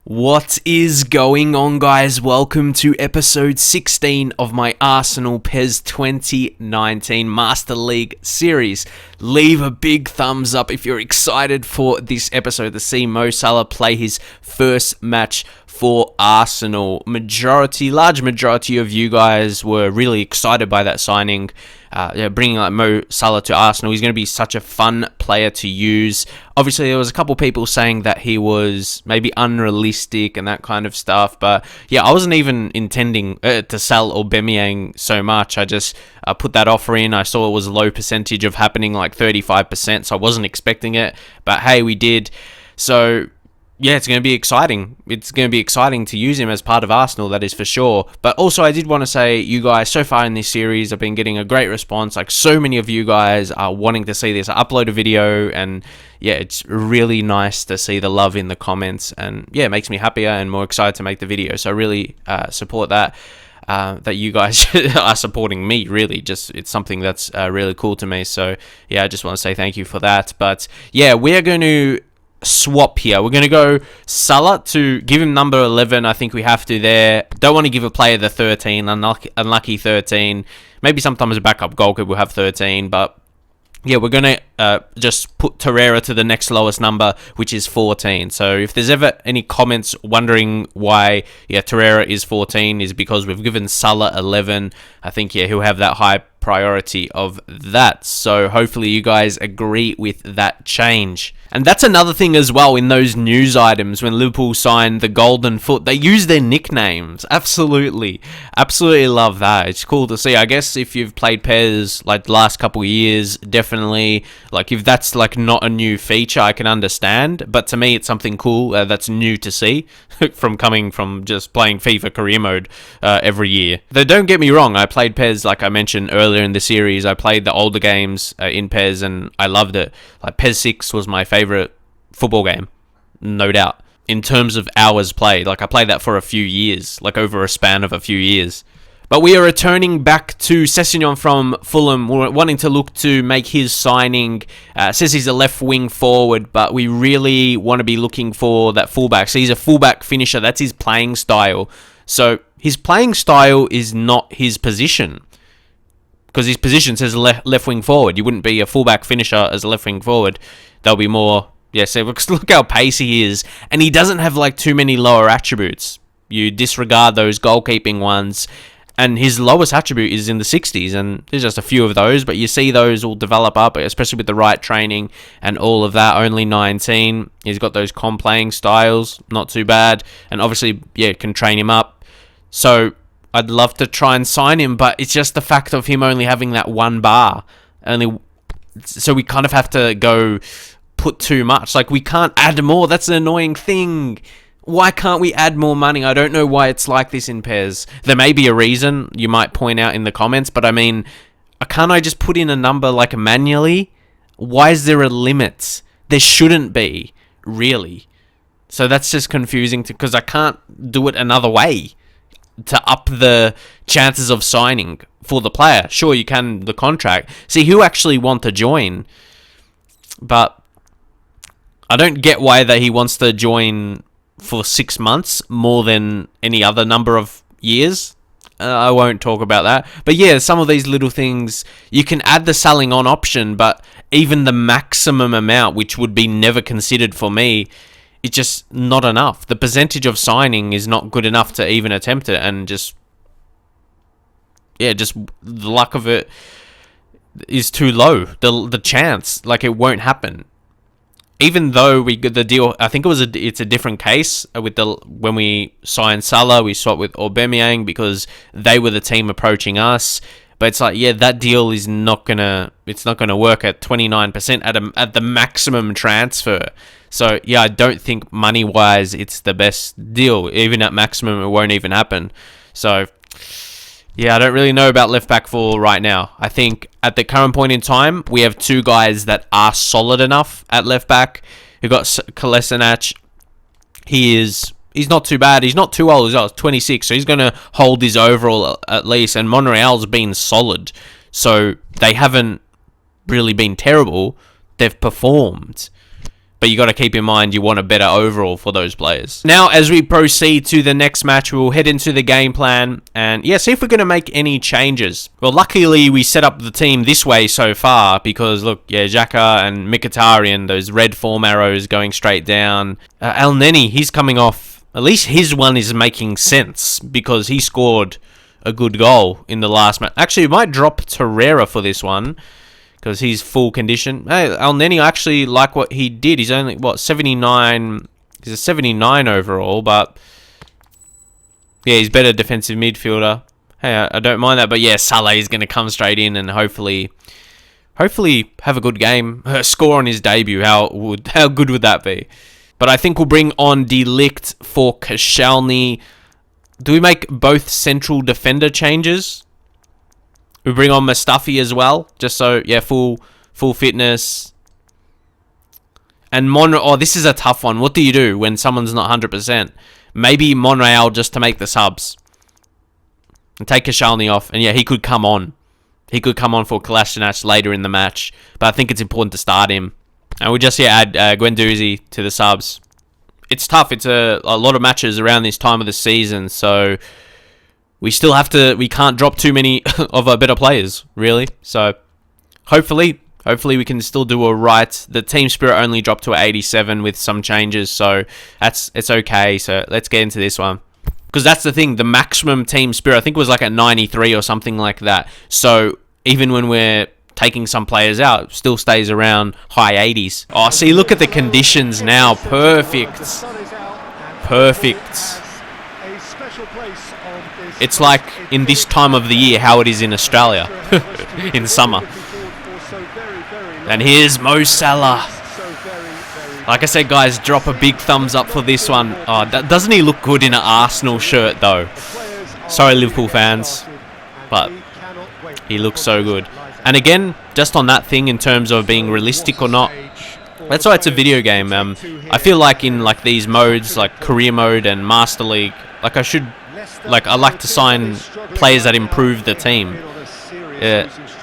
What is going on, guys? Welcome to episode 16 of my Arsenal PES 2019 Master League series. Leave a big thumbs up if you're excited for this episode to see Mo Salah play his first match for Arsenal. Large majority of you guys were really excited by that signing. Bringing like Mo Salah to Arsenal. He's going to be such a fun player to use. Obviously, there was a couple people saying that he was maybe unrealistic and that kind of stuff. But yeah, I wasn't even intending to sell Aubameyang so much. I just put that offer in. I saw it was a low percentage of happening, like 35%. So I wasn't expecting it. But hey, we did. So yeah, it's going to be exciting. It's going to be exciting to use him as part of Arsenal, that is for sure. But also, I did want to say, you guys, so far in this series, I've been getting a great response. Like, so many of you guys are wanting to see this. I upload a video, and yeah, it's really nice to see the love in the comments. And yeah, it makes me happier and more excited to make the video. So I really support that. That you guys are supporting me, really. It's something that's really cool to me. So yeah, I just want to say thank you for that. But yeah, we're going to swap here. We're going to go Salah to give him number 11. I think we have to there. Don't want to give a player the 13. Unlucky 13. Maybe sometimes a backup goalkeeper will have 13, but yeah, we're going to just put Torreira to the next lowest number, which is 14. So if there's ever any comments wondering why, yeah, Torreira is 14, is because we've given Salah 11. I think, yeah, he'll have that high priority of that. So hopefully you guys agree with that change. And that's another thing as well in those news items when Liverpool signed the Golden Foot. They use their nicknames. Absolutely love that. It's cool to see. I guess if you've played PES like the last couple of years, definitely, like if that's like not a new feature, I can understand. But to me, it's something cool that's new to see from coming from just playing FIFA career mode every year. Though don't get me wrong, I played PES like I mentioned earlier in the series. I played the older games in PES and I loved it. Like PES 6 was my favorite football game, no doubt. In terms of hours played, like I played that for a few years, like over a span of a few years. But we are returning back to Sessegnon from Fulham. We're wanting to look to make his signing. Says he's a left wing forward, but we really want to be looking for that fullback. So he's a fullback finisher. That's his playing style. So his playing style is not his position, because his position says left wing forward. You wouldn't be a fullback finisher as a left wing forward. They'll be more, yeah, so look how pacey he is. And he doesn't have like too many lower attributes. You disregard those goalkeeping ones. And his lowest attribute is in the 60s. And there's just a few of those. But you see those will develop up, especially with the right training and all of that. Only 19. He's got those playing styles. Not too bad. And obviously, yeah, can train him up. So I'd love to try and sign him. But it's just the fact of him only having that one bar. So we kind of have to go put too much. Like, we can't add more. That's an annoying thing. Why can't we add more money? I don't know why it's like this in PES. There may be a reason you might point out in the comments, but I mean, can't I just put in a number like manually? Why is there a limit? There shouldn't be, really. So that's just confusing because I can't do it another way to up the chances of signing for the player. Sure, you can the contract. See who actually want to join, but I don't get why that he wants to join for 6 months more than any other number of years. I won't talk about that. But yeah, some of these little things, you can add the selling on option, but even the maximum amount, which would be never considered for me, it's just not enough. The percentage of signing is not good enough to even attempt it, and just the luck of it is too low. The chance, like, it won't happen. Even though we got the deal, I think it's a different case with when we signed Salah, we swapped with Aubameyang because they were the team approaching us. But it's like, yeah, that deal is not gonna work at 29% at the maximum transfer. So yeah, I don't think money wise it's the best deal. Even at maximum, it won't even happen. So yeah, I don't really know about left back for right now. I think at the current point in time, we have two guys that are solid enough at left back. We've got Kolasinac. He's not too bad. He's not too old as well. He's 26, so he's going to hold his overall at least. And Monreal's been solid. So they haven't really been terrible. They've performed. But you got to keep in mind you want a better overall for those players. Now, as we proceed to the next match, we'll head into the game plan and, yeah, see if we're going to make any changes. Well, luckily, we set up the team this way so far because, look, yeah, Xhaka and Mkhitaryan, those red form arrows going straight down. El Neni, he's coming off. At least his one is making sense because he scored a good goal in the last match. Actually, we might drop Torreira for this one, because he's full condition. Hey, El Neni, I actually like what he did. He's only, what, 79... He's a 79 overall, but... Yeah, he's better defensive midfielder. Hey, I don't mind that, but yeah, Salah is going to come straight in and hopefully have a good game. Score on his debut, how good would that be? But I think we'll bring on De Ligt for Koscielny. Do we make both central defender changes? We bring on Mustafi as well, just so, yeah, full fitness. And oh, this is a tough one. What do you do when someone's not 100%? Maybe Monreal just to make the subs. And take Koscielny off. And yeah, he could come on. He could come on for Kolasinac later in the match. But I think it's important to start him. And we just, yeah, add Guendouzi to the subs. It's tough. It's a lot of matches around this time of the season, so... We still have to... We can't drop too many of our better players, really. So, hopefully we can still do alright. The team spirit only dropped to 87 with some changes, so it's okay. So, let's get into this one. Because that's the thing, the maximum team spirit, I think, was like at 93 or something like that. So, even when we're taking some players out, it still stays around high 80s. Oh, see, look at the conditions now. Perfect. Perfect. It's like in this time of the year how it is in Australia in summer. And here's Mo Salah. Like I said, guys, drop a big thumbs up for this one. Oh, doesn't he look good in an Arsenal shirt, though? Sorry, Liverpool fans, but he looks so good. And again, just on that thing in terms of being realistic or not, that's why it's a video game. I feel like in like these modes, like career mode and Master League, like I like to sign players that improve the team.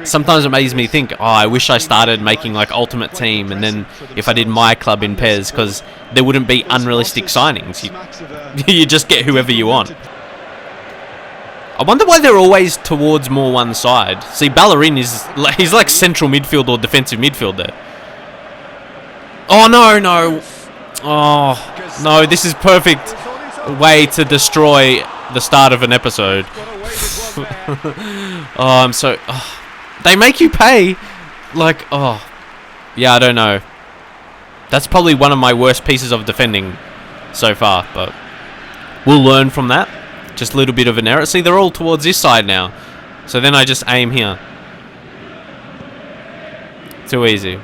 Sometimes it makes me think, oh, I wish I started making like Ultimate Team, and then if I did my club in PES, because there wouldn't be unrealistic signings. You just get whoever you want. I wonder why they're always towards more one side. See, Ballerin he's like central midfield or defensive midfielder. Oh no. Oh no, this is perfect way to destroy the start of an episode. Oh, I'm so... Oh. They make you pay. Like, oh. Yeah, I don't know. That's probably one of my worst pieces of defending so far, but we'll learn from that. Just a little bit of an error. See, they're all towards this side now. So then I just aim here. Too easy.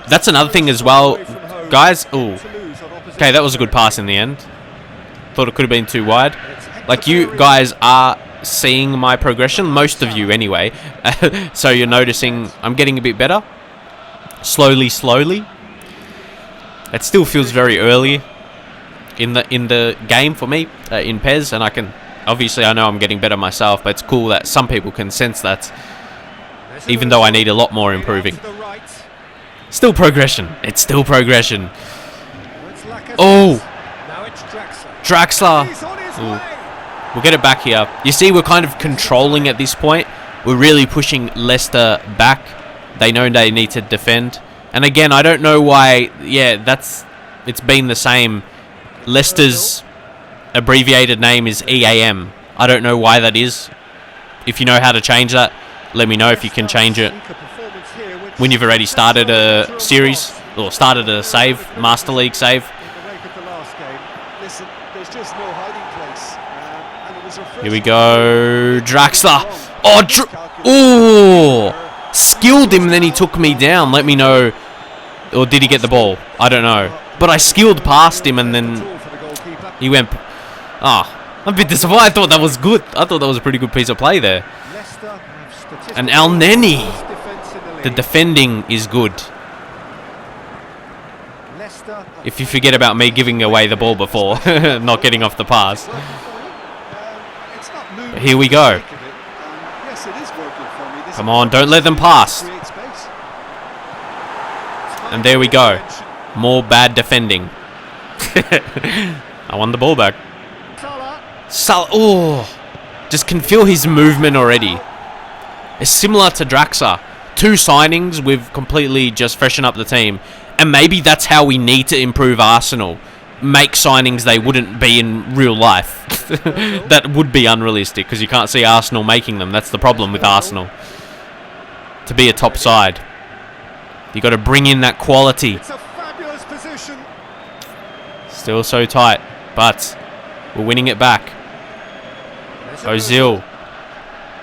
That's another thing as well, guys. Ooh. Okay, that was a good pass in the end. Thought it could have been too wide. Like, you guys are seeing my progression, most of you anyway. So you're noticing I'm getting a bit better. Slowly. It still feels very early in the game for me, in PES, and I can... Obviously, I know I'm getting better myself, but it's cool that some people can sense that, even though I need a lot more improving. Still progression. It's still progression. Oh! Draxler. Ooh. We'll get it back here. You see, we're kind of controlling at this point. We're really pushing Leicester back. They know they need to defend. And again, I don't know why... Yeah, it's been the same. Leicester's abbreviated name is EAM. I don't know why that is. If you know how to change that, let me know if you can change it when you've already started a series or started a save, Master League save. Here we go. Draxler. Oh, skilled him, then he took me down. Let me know. Or did he get the ball? I don't know. But I skilled past him and then he went... Ah, I'm a bit disappointed. I thought that was good. I thought that was a pretty good piece of play there. And El Neni. The defending is good. If you forget about me giving away the ball before, not getting off the pass. But here we go. Come on, don't let them pass. And there we go. More bad defending. I won the ball back. Oh, just can feel his movement already. It's similar to Draxler. 2 signings, we've completely just freshened up the team. And maybe that's how we need to improve Arsenal. Make signings they wouldn't be in real life. That would be unrealistic because you can't see Arsenal making them. That's the problem with Arsenal. To be a top side, you got to bring in that quality. It's a fabulous position. Still so tight, but we're winning it back. Ozil.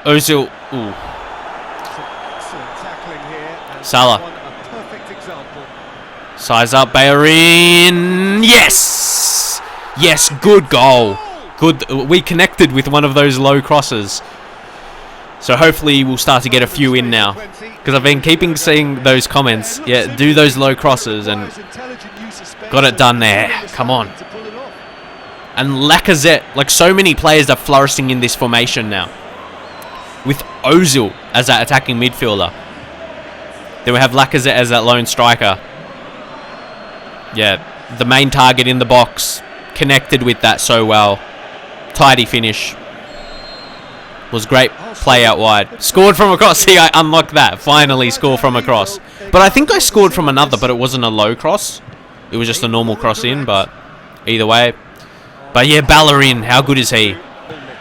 Ozil. Ooh. Salah. Size up, Bellerin. Yes! Yes, good goal. Good. We connected with one of those low crosses. So hopefully we'll start to get a few in now. Because I've been keeping seeing those comments. Yeah, do those low crosses and got it done there. Come on. And Lacazette, like so many players are flourishing in this formation now. With Ozil as that attacking midfielder. Then we have Lacazette as that lone striker. Yeah, the main target in the box. Connected with that so well. Tidy finish. Was great play out wide. Scored from across. See, I unlocked that. Finally score from across. But I think I scored from another, but it wasn't a low cross. It was just a normal cross in, but either way. But yeah, Bellerin, how good is he?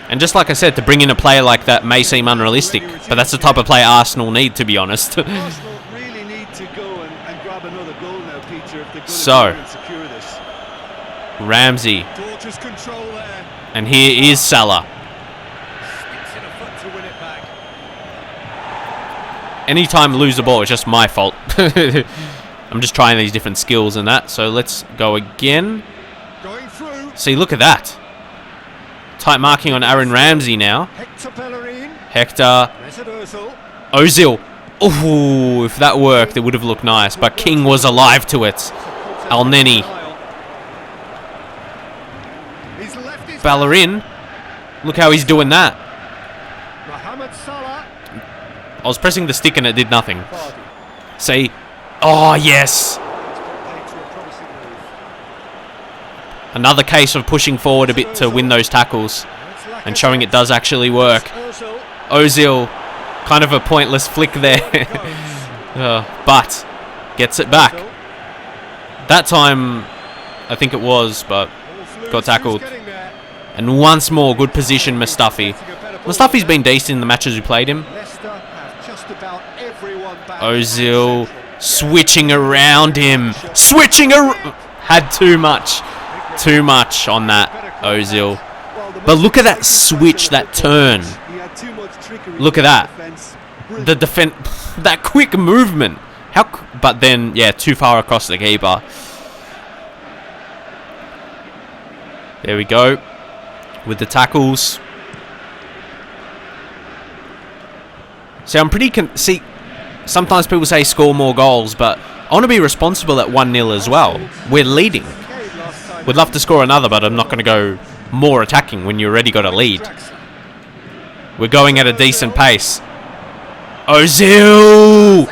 And just like I said, to bring in a player like that may seem unrealistic, but that's the type of player Arsenal need, to be honest. Arsenal really need to go and grab another goal now, Peter, if they're going So, to secure this. Ramsey. Torches control there. And here is Salah. Sticks in a foot to win it back. Anytime I lose the ball, it's just my fault. I'm just trying these different skills and that. So let's go again. Going through. See, look at that. Tight marking on Aaron Ramsey now. Hector Bellerin. Hector. Ozil. Oh, if that worked, it would have looked nice. But King was alive to it. El Neni. Bellerin. Look how he's doing that. I was pressing the stick and it did nothing. See. Oh, yes. Another case of pushing forward a bit to win those tackles and showing it does actually work. Ozil, kind of a pointless flick there. But gets it back. That time, I think it was, but got tackled. And once more, good position, Mustafi. Mustafi's been decent in the matches we played him. Ozil switching around him. Had too much. Too much on that, Ozil. But look at that switch, that turn. Look at that. The defense, that quick movement. But then, yeah, too far across the keeper. There we go. With the tackles. See, I'm pretty... See, sometimes people say score more goals, but I want to be responsible at 1-0 as well. We're leading. Would love to score another, but I'm not going to go more attacking when you already got a lead. We're going at a decent pace. Ozil!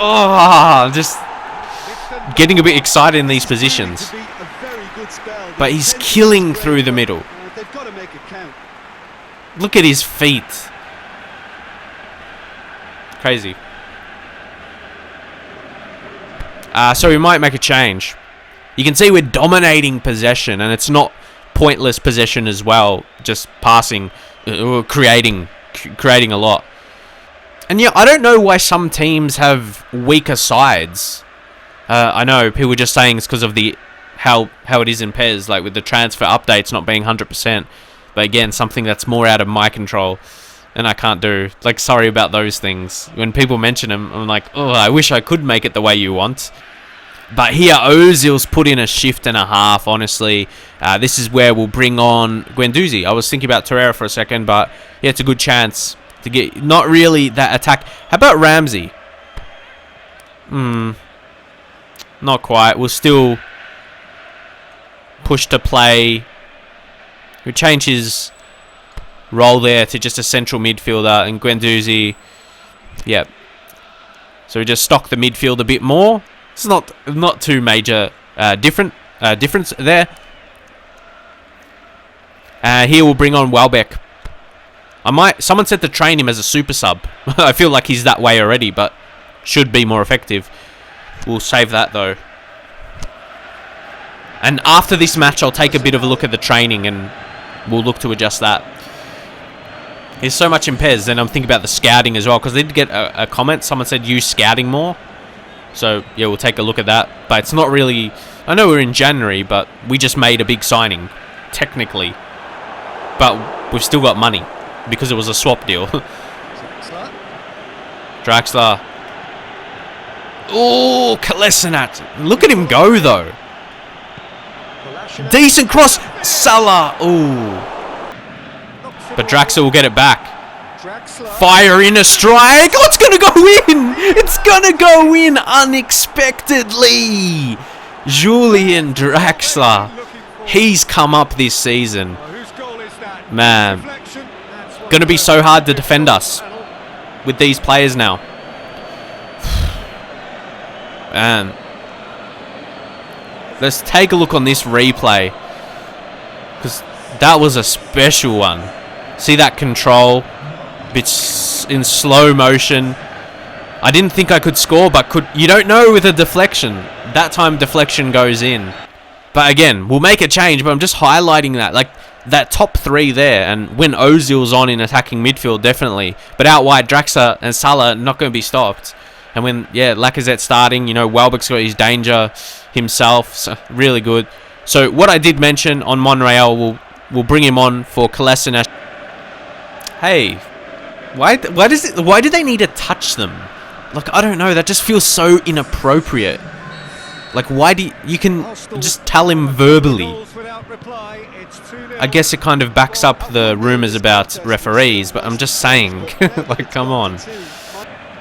Oh, just getting a bit excited in these positions. But he's killing through the middle. Look at his feet. Crazy. So we might make a change. You can see we're dominating possession, and it's not pointless possession as well. Just passing, creating a lot. And yeah, I don't know why some teams have weaker sides. I know people were just saying it's because of the how it is in PES, like with the transfer updates not being 100%. But again, something that's more out of my control, and I can't do. Like, sorry about those things. When people mention them, I'm like, oh, I wish I could make it the way you want. But here, Ozil's put in a shift and a half, honestly. This is where we'll bring on Guendouzi. I was thinking about Torreira for a second, but yeah, it's a good chance to get... Not really that attack. How about Ramsey? Not quite. We'll still push to play. We'll change his role there to just a central midfielder. And Guendouzi... Yep. So we just stock the midfield a bit more. It's not too major difference there. Here we'll bring on Welbeck. Someone said to train him as a super sub. I feel like he's that way already, but should be more effective. We'll save that though. And after this match, I'll take a bit of a look at the training and we'll look to adjust that. There's so much in PES, and I'm thinking about the scouting as well, because I did get a comment. Someone said use scouting more. So, yeah, we'll take a look at that. But it's not really... I know we're in January, but we just made a big signing, technically. But we've still got money, because it was a swap deal. Draxler. Oh, Kolasinac. Look at him go, though. Decent cross. Salah. Ooh. But Draxler will get it back. Fire in a strike. Oh, it's going to go in. It's going to go in unexpectedly. Julian Draxler. He's come up this season. Man. Going to be so hard to defend us with these players now. Man. Let's take a look on this replay. Because that was a special one. See that control? It's in slow motion. I didn't think I could score, but you don't know with a deflection. That time deflection goes in. But again, we'll make a change, but I'm just highlighting that. Like, that top three there, and when Ozil's on in attacking midfield, definitely. But out wide, Draxler and Salah not going to be stopped. And when, yeah, Lacazette's starting, you know, Welbeck's got his danger himself. So really good. So what I did mention on Monreal, we'll bring him on for Kolasinac. Hey, why do they need to touch them? Like, I don't know, that just feels so inappropriate. Like, why do you can just tell him verbally. I guess it kind of backs up the rumors about referees, but I'm just saying, like, come on.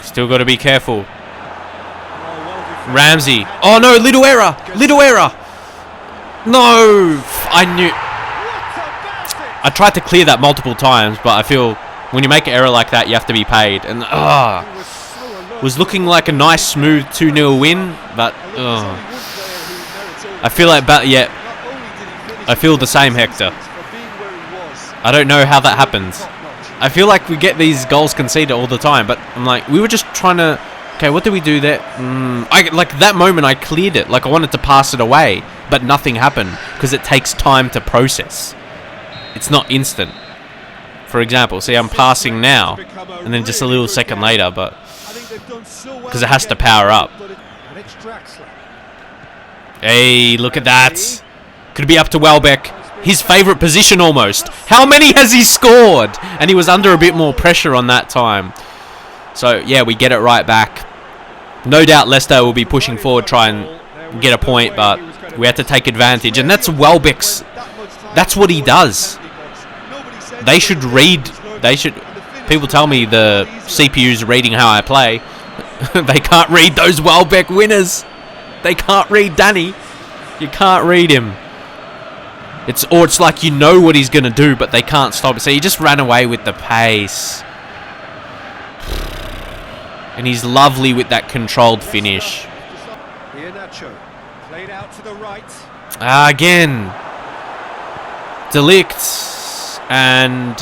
Still got to be careful. Ramsey. Oh no, little error. Little error. No, I knew. I tried to clear that multiple times, but I feel when you make an error like that, you have to be paid. And was looking like a nice, smooth 2-0 win, but I feel like, I feel the same, Hector. I don't know how that happens. I feel like we get these goals conceded all the time, but I'm like, we were just trying to. Okay, what did we do there? Like that moment, I cleared it. Like I wanted to pass it away, but nothing happened because it takes time to process. It's not instant. For example, see, I'm passing now, and then just a little second later, but because it has to power up. Hey, look at that! Could be up to Welbeck. His favourite position almost. How many has he scored? And he was under a bit more pressure on that time. So yeah, we get it right back. No doubt Leicester will be pushing forward, try and get a point, but we have to take advantage. And that's Welbeck's. That's what he does. They should read. People tell me the CPU's reading how I play. They can't read those Welbeck winners. They can't read Danny. You can't read him. It's like you know what he's going to do, but they can't stop it. So he just ran away with the pace. And he's lovely with that controlled finish. Again. Delict. And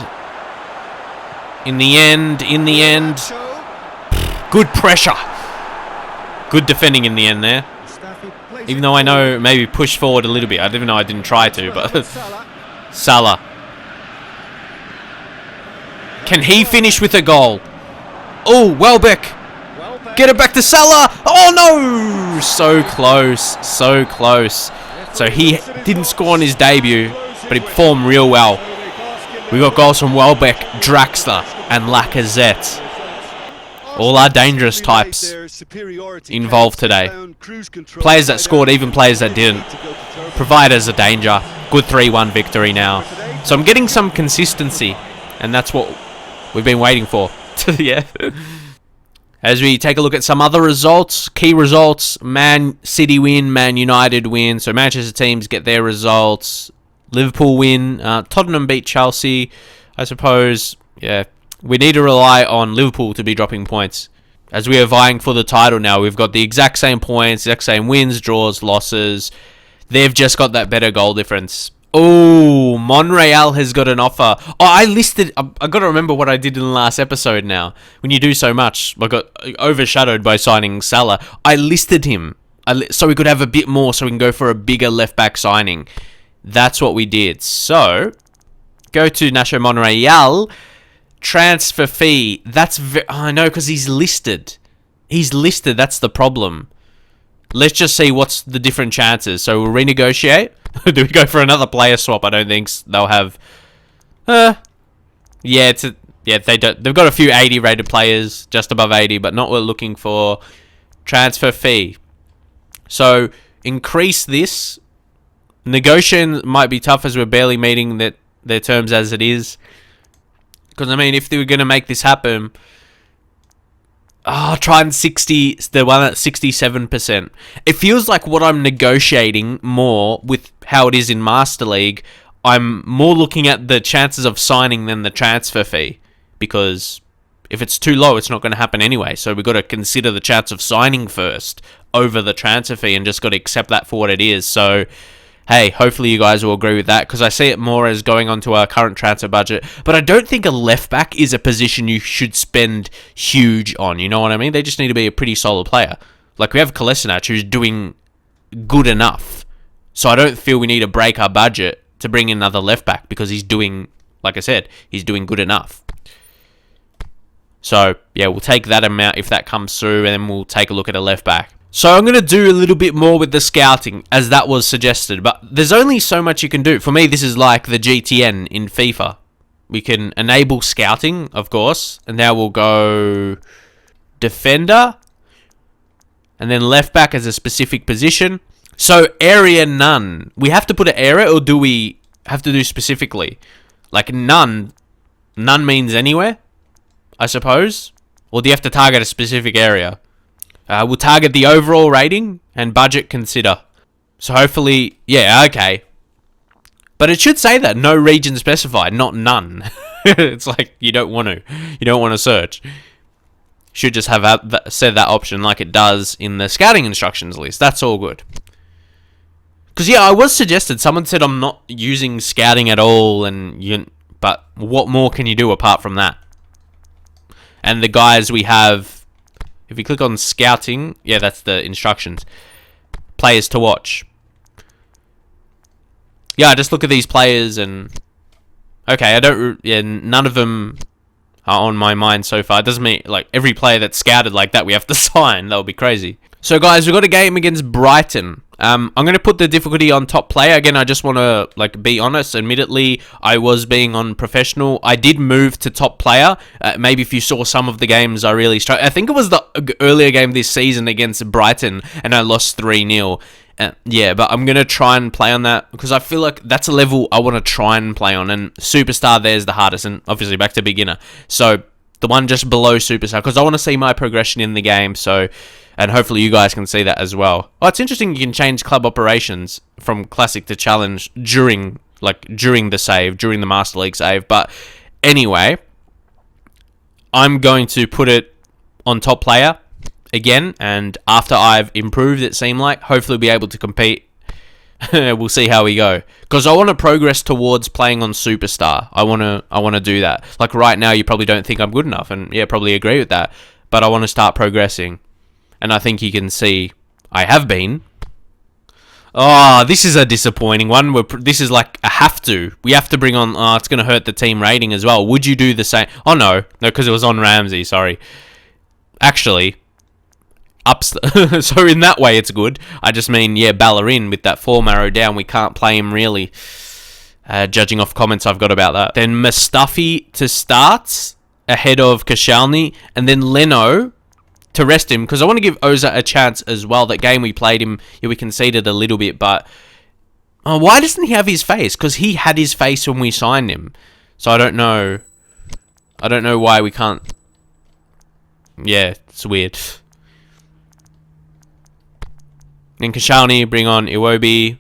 in the end, good pressure. Good defending in the end there. Even though I know maybe push forward a little bit. I didn't know I didn't try to, but Salah. Can he finish with a goal? Oh, Welbeck. Get it back to Salah. Oh no! So close. So close. So he didn't score on his debut, but he performed real well. We got goals from Welbeck, Draxler, and Lacazette. All our dangerous types involved today. Players that scored, even players that didn't. Provide us a danger. Good 3-1 victory now. So I'm getting some consistency, and that's what we've been waiting for. Yeah. As we take a look at some other results, key results, Man City win, Man United win. So Manchester teams get their results. Liverpool win. Tottenham beat Chelsea. I suppose, yeah, we need to rely on Liverpool to be dropping points. as we are vying for the title now. We've got the exact same points, exact same wins, draws, losses. They've just got that better goal difference. Oh, Monreal has got an offer. Oh, I got to remember what I did in the last episode now. When you do so much, I got overshadowed by signing Salah. I listed him so we could have a bit more, so we can go for a bigger left-back signing. That's what we did. So, go to Nacho Monreal. Transfer fee. I know, because he's listed. He's listed, that's the problem. Let's just see what's the different chances. So we'll renegotiate. Do we go for another player swap? I don't think they'll have. They don't. They've got a few 80 rated players, just above 80, but not what we're looking for. Transfer fee. So increase this. Negotiation might be tough as we're barely meeting their terms as it is. Because I mean, if they were going to make this happen. Try and 60, the one at 67%. It feels like what I'm negotiating more with how it is in Master League, I'm more looking at the chances of signing than the transfer fee. Because if it's too low, it's not going to happen anyway. So we've got to consider the chance of signing first over the transfer fee and just got to accept that for what it is. So, hey, hopefully you guys will agree with that, because I see it more as going on to our current transfer budget. But I don't think a left-back is a position you should spend huge on, you know what I mean? They just need to be a pretty solid player. Like, we have Kolasinac, who's doing good enough. So I don't feel we need to break our budget to bring in another left-back, because he's doing, like I said, he's doing good enough. So, yeah, we'll take that amount if that comes through, and then we'll take a look at a left-back. So I'm going to do a little bit more with the scouting, as that was suggested. But there's only so much you can do. For me, this is like the GTN in FIFA. We can enable scouting, of course. And now we'll go defender. And then left back as a specific position. So area none. We have to put an area, or do we have to do specifically? Like none. None means anywhere, I suppose. Or do you have to target a specific area? We'll target the overall rating and budget consider. So hopefully, yeah, okay. But it should say that no region specified, not none. It's like you don't want to search. Should just have said that option like it does in the scouting instructions list. That's all good. Because yeah, I was suggested. Someone said I'm not using scouting at all, but what more can you do apart from that? And the guys we have. If you click on scouting, yeah, that's the instructions. Players to watch. Yeah, I just look at these players and... Okay, none of them are on my mind so far. It doesn't mean, like, every player that's scouted like that we have to sign. That would be crazy. So, guys, we've got a game against Brighton. I'm going to put the difficulty on top player. Again, I just want to, be honest. Admittedly, I was being on professional. I did move to top player. Maybe if you saw some of the games, I really struggled. I think it was the earlier game this season against Brighton, and I lost 3-0. Yeah, but I'm going to try and play on that, because I feel like that's a level I want to try and play on. And Superstar there's the hardest, and obviously back to beginner. So, the one just below Superstar, because I want to see my progression in the game, so... And hopefully you guys can see that as well. Oh, it's interesting you can change club operations from classic to challenge during the Master League save. But anyway, I'm going to put it on top player again. And after I've improved, it seemed like, hopefully be able to compete. We'll see how we go. Because I want to progress towards playing on Superstar. I want to do that. Like right now, you probably don't think I'm good enough. And yeah, probably agree with that. But I want to start progressing. And I think you can see I have been. Oh, this is a disappointing one. This is like a have to. We have to bring on... Oh, it's going to hurt the team rating as well. Would you do the same? Oh, no. No, because it was on Ramsey. Sorry. Actually, so in that way, it's good. I just mean, yeah, Ballerin with that form arrow down. We can't play him really. Judging off comments I've got about that. Then Mustafi to start ahead of Koscielny. And then Leno... to rest him, because I want to give Oza a chance as well. That game we played him, yeah, we conceded a little bit, but why doesn't he have his face? Because he had his face when we signed him. So I don't know. I don't know why we can't. Yeah, it's weird. And Koscielny, bring on Iwobi.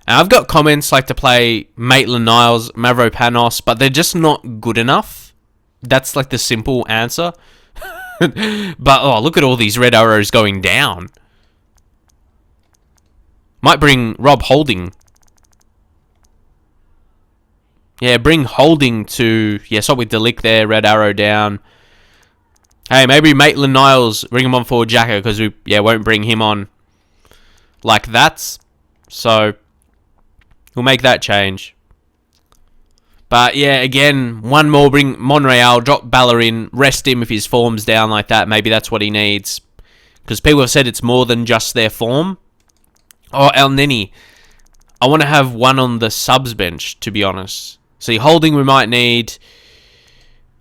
And I've got comments like to play Maitland-Niles, Mavropanos, but they're just not good enough. That's like the simple answer. But, oh, look at all these red arrows going down. Might bring Rob Holding. Yeah, bring Holding to... Yeah, stop with Delic there. Red arrow down. Hey, maybe Maitland-Niles, bring him on for Jacka, because we won't bring him on like that. So, we'll make that change. But, yeah, again, one more, bring Monreal, drop Ballerin, rest him if his form's down like that. Maybe that's what he needs. Because people have said it's more than just their form. Oh, El Nini. I want to have one on the subs bench, to be honest. See, Holding we might need...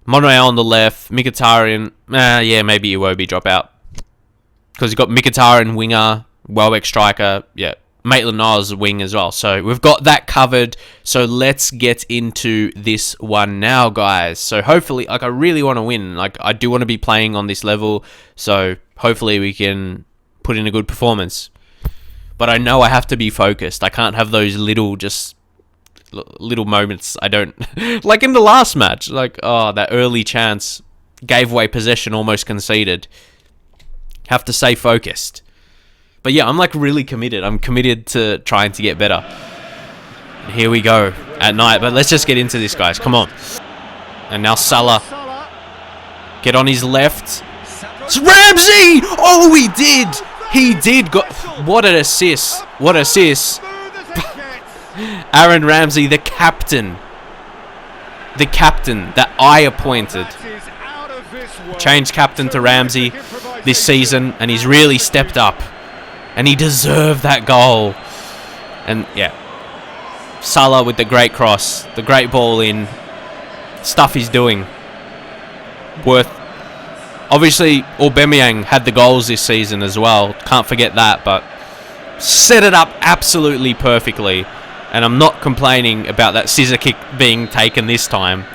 Monreal on the left, Mkhitaryan. Yeah, maybe Iwobi drop out. Because you've got Mkhitaryan winger, Welbeck striker. Yeah, Maitland-Niles wing as well. So we've got that covered. So let's get into this one now, guys. So hopefully, like, I really want to win. Like, I do want to be playing on this level. So hopefully we can put in a good performance. But I know I have to be focused. I can't have those little moments. I don't like in the last match, like, oh, that early chance gave away possession, almost conceded. Have to stay focused. But yeah, I'm like really committed. I'm committed to trying to get better. And here we go at night. But let's just get into this, guys. Come on. And now Salah. Get on his left. It's Ramsey! Oh, he did! He did. What an assist. What an assist. Aaron Ramsey, the captain. The captain that I appointed. Changed captain to Ramsey this season, and he's really stepped up. And he deserved that goal. And, yeah. Salah with the great cross. The great ball in. Stuff he's doing. Worth. Obviously, Aubameyang had the goals this season as well. Can't forget that, but set it up absolutely perfectly. And I'm not complaining about that scissor kick being taken this time.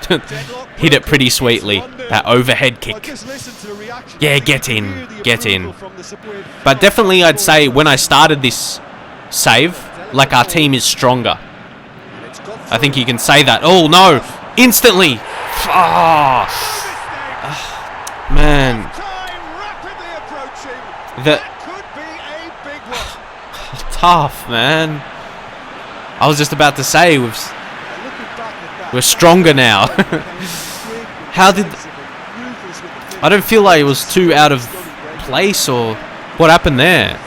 Hit it pretty sweetly. That overhead kick. Yeah, get in. Get in. But definitely I'd say when I started this save, like, our team is stronger. I think you can say that. Oh, no. Instantly. Oh. Man. Tough, man. I was just about to say, we're stronger now. How did... I don't feel like it was too out of place, or what happened there?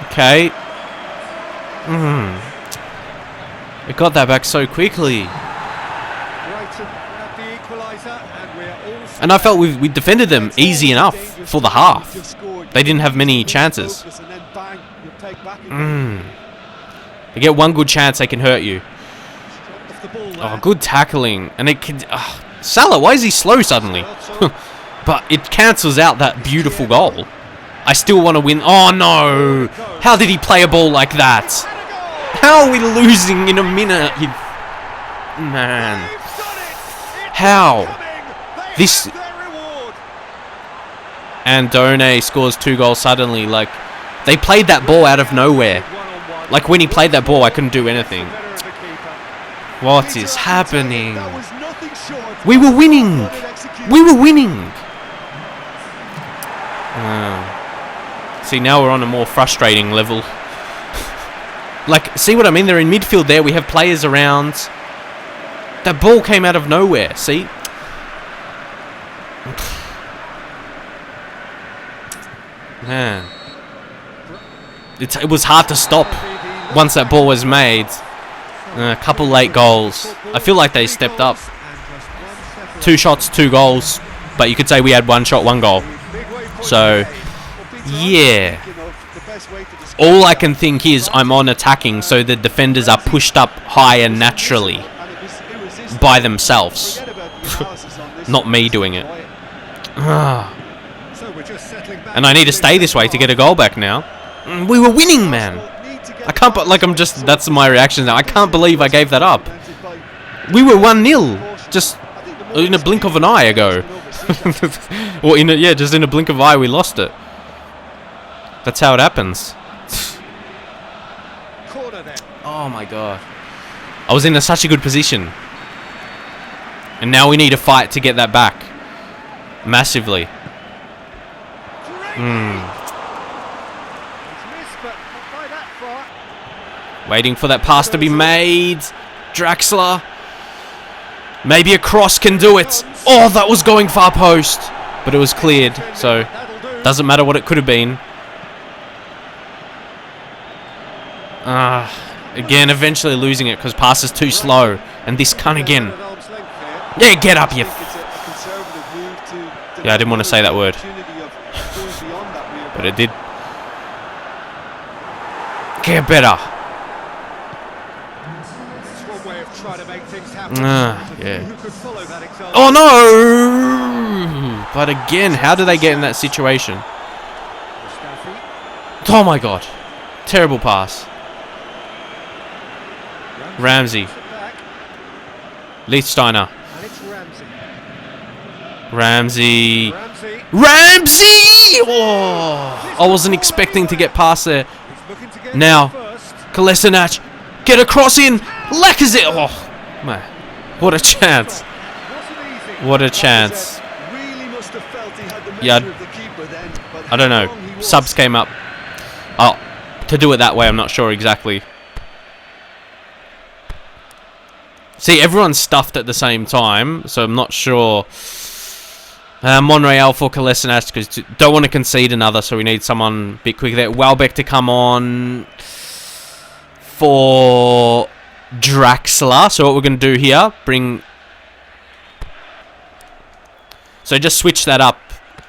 Okay. We got that back so quickly. And I felt we defended them easy enough for the half. They didn't have many chances. They get one good chance, they can hurt you. Oh, good tackling. And it can... Salah, why is he slow suddenly? But it cancels out that beautiful goal. I still want to win. Oh, no. How did he play a ball like that? How are we losing in a minute? Man. How? This... Andone scores 2 goals suddenly. Like, they played that ball out of nowhere. Like, when he played that ball, I couldn't do anything. What is happening? We were winning. We were winning. See, now we're on a more frustrating level. Like, see what I mean? They're in midfield there. We have players around. That ball came out of nowhere. See? Man. It was hard to stop once that ball was made. A couple late goals. I feel like they stepped up. 2 shots, 2 goals. But you could say we had 1 shot, 1 goal. So, yeah. All I can think is I'm on attacking, so the defenders are pushed up higher naturally. By themselves. Not me doing it. And I need to stay this way to get a goal back now. We were winning, man. I can't, like, I'm just, that's my reaction now. I can't believe I gave that up. We were 1-0 just in a blink of an eye ago. Or just in a blink of an eye we lost it. That's how it happens. Oh my god. I was in such a good position. And now we need to fight to get that back. Massively. Waiting for that pass to be made. Draxler. Maybe a cross can do it. Oh, that was going far post. But it was cleared. So, doesn't matter what it could have been. Again, eventually losing it because pass is too slow. And this cunt again. Yeah, get up, you. Yeah, I didn't want to say that word. But it did. Get better. Yeah. Oh no! But again, how do they get in that situation? Oh my god. Terrible pass. Ramsey. Lichtsteiner. Ramsey. Oh! I wasn't expecting to get past there. Now, Kolasinac. Get a cross in. Lacazette. Oh, man. What a chance. What a chance. Yeah, I don't know. Subs came up. Oh, to do it that way, I'm not sure exactly. See, everyone's stuffed at the same time, so I'm not sure. Monreal for Kolasinac, because don't want to concede another, so we need someone a bit quicker there. Welbeck to come on for Draxler. So what we're going to do here, so just switch that up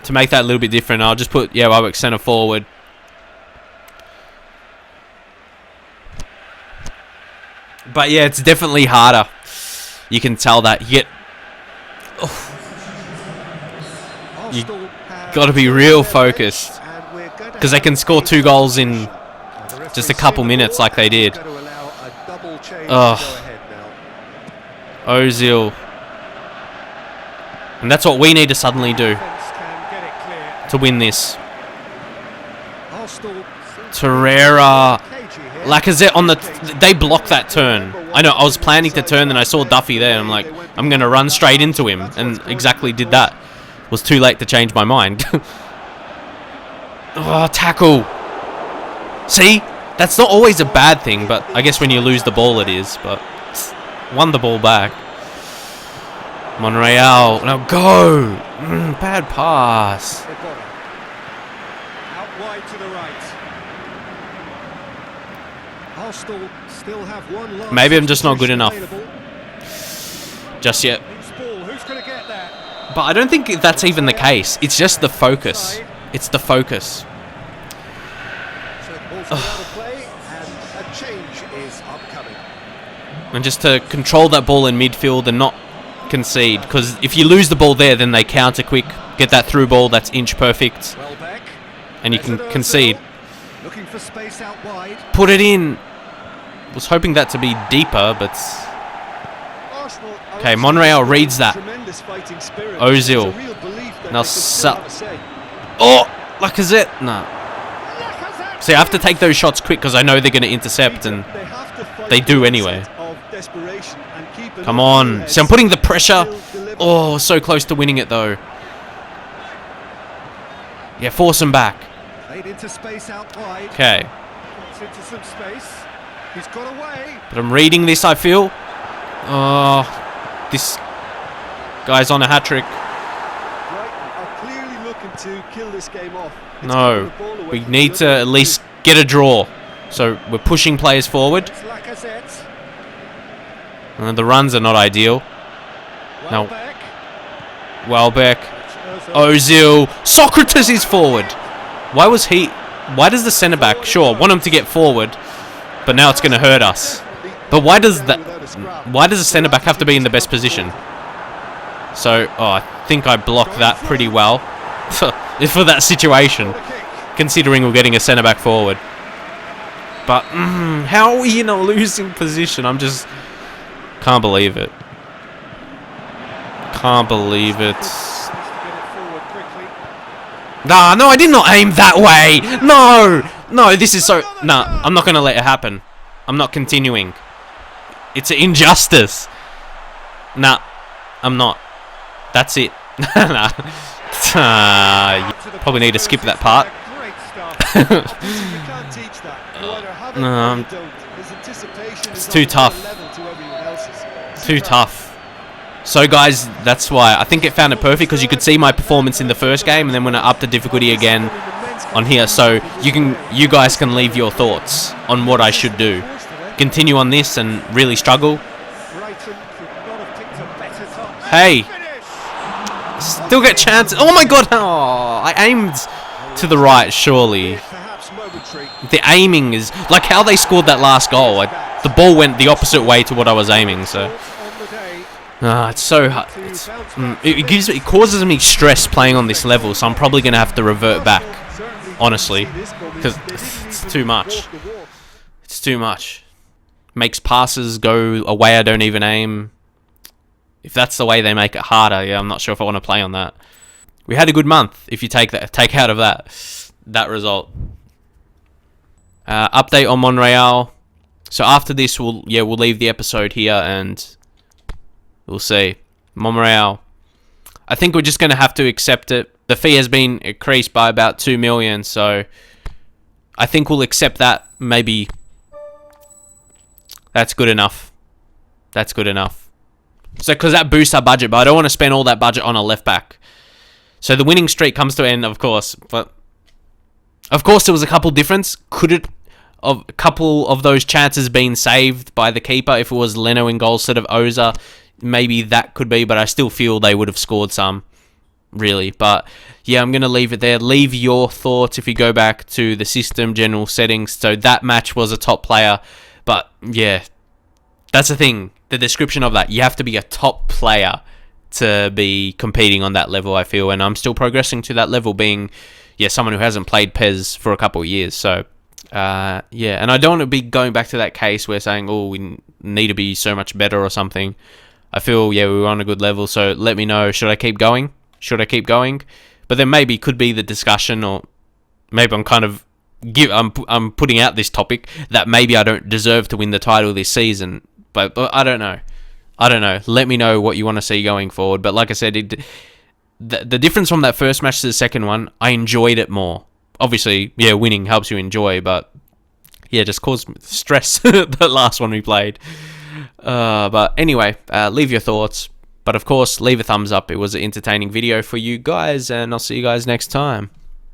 to make that a little bit different. I'll just put, Welbeck centre forward. But yeah, it's definitely harder. You can tell that. You got to be real focused, because they can score 2 goals in just a couple minutes like they did. Ozil. And that's what we need to suddenly do to win this. Torreira. Lacazette on the... They blocked that turn. I know, I was planning to turn and I saw Duffy there and I'm like, I'm going to run straight into him. And exactly did that. Was too late to change my mind. Oh, tackle. See? That's not always a bad thing, but I guess when you lose the ball it is. But won the ball back. Monreal. Now go. Bad pass. Out wide to the right. Arsenal still have one. Maybe I'm just not good enough. Just yet. But I don't think that's even the case. It's just the focus. It's the focus. And just to control that ball in midfield and not concede. Because if you lose the ball there, then they counter quick. Get that through ball that's inch perfect. And you can concede. Put it in. Was hoping that to be deeper, but... Okay, Monreal reads that. Ozil. Now oh! Lacazette! Nah. See, I have to take those shots quick because I know they're going to intercept, and they do anyway. Come on. See, I'm putting the pressure. Oh, so close to winning it, though. Yeah, force him back. Okay. But I'm reading this, I feel. Oh, this guy's on a hat-trick. No, we need to at least get a draw. So we're pushing players forward. And the runs are not ideal. Now, Welbeck. Ozil. Socrates is forward. Why does the centre-back, sure, want him to get forward, but now it's going to hurt us. But why does the centre-back have to be in the best position? So, I think I blocked that pretty well for that situation, considering we're getting a centre-back forward. But, how are we in a losing position? I'm just... Can't believe it. Can't believe it. Nah, no, I did not aim that way. No, this is so... Nah, I'm not going to let it happen. I'm not continuing. It's an injustice. Nah, I'm not. That's it. Nah. You probably need to skip that part. It's too tough. Too tough. So guys, that's why I think it found it perfect, because you could see my performance in the first game, and then when I upped the difficulty again on here, so you guys can leave your thoughts on what I should do. Continue on this and really struggle. Hey, still get chances. Oh my god! Oh, I aimed to the right. Surely the aiming is like how they scored that last goal. The ball went the opposite way to what I was aiming. So it's so hard. It causes me stress playing on this level. So I'm probably gonna have to revert back, honestly, because it's too much. It's too much. Makes passes go a way I don't even aim. If that's the way they make it harder, yeah, I'm not sure if I want to play on that. We had a good month if you take out of that result. Update on Monreal. So after this, we'll leave the episode here and we'll see. Monreal. I think we're just gonna have to accept it. The fee has been increased by about 2 million, so I think we'll accept that. Maybe that's good enough. That's good enough. So, because that boosts our budget, but I don't want to spend all that budget on a left back. So the winning streak comes to an end, of course. But of course, there was a couple difference. Could it, of a couple of those chances been saved by the keeper? If it was Leno in goal instead of Oza, maybe that could be. But I still feel they would have scored some, really. But yeah, I'm gonna leave it there. Leave your thoughts if you go back to the system general settings. So that match was a top player, but yeah, that's the thing. The description of that, you have to be a top player to be competing on that level, I feel, and I'm still progressing to that level, being someone who hasn't played PES for a couple of years. So and I don't want to be going back to that case where saying, oh, we need to be so much better or something. I feel we were on a good level, so let me know, should I keep going? But then maybe could be the discussion, or maybe I'm kind of I'm putting out this topic that maybe I don't deserve to win the title this season. But I don't know. Let me know what you want to see going forward. But like I said, the difference from that first match to the second one, I enjoyed it more. Obviously, winning helps you enjoy, but just caused stress, the last one we played. But anyway, leave your thoughts. But of course, leave a thumbs up. It was an entertaining video for you guys, and I'll see you guys next time.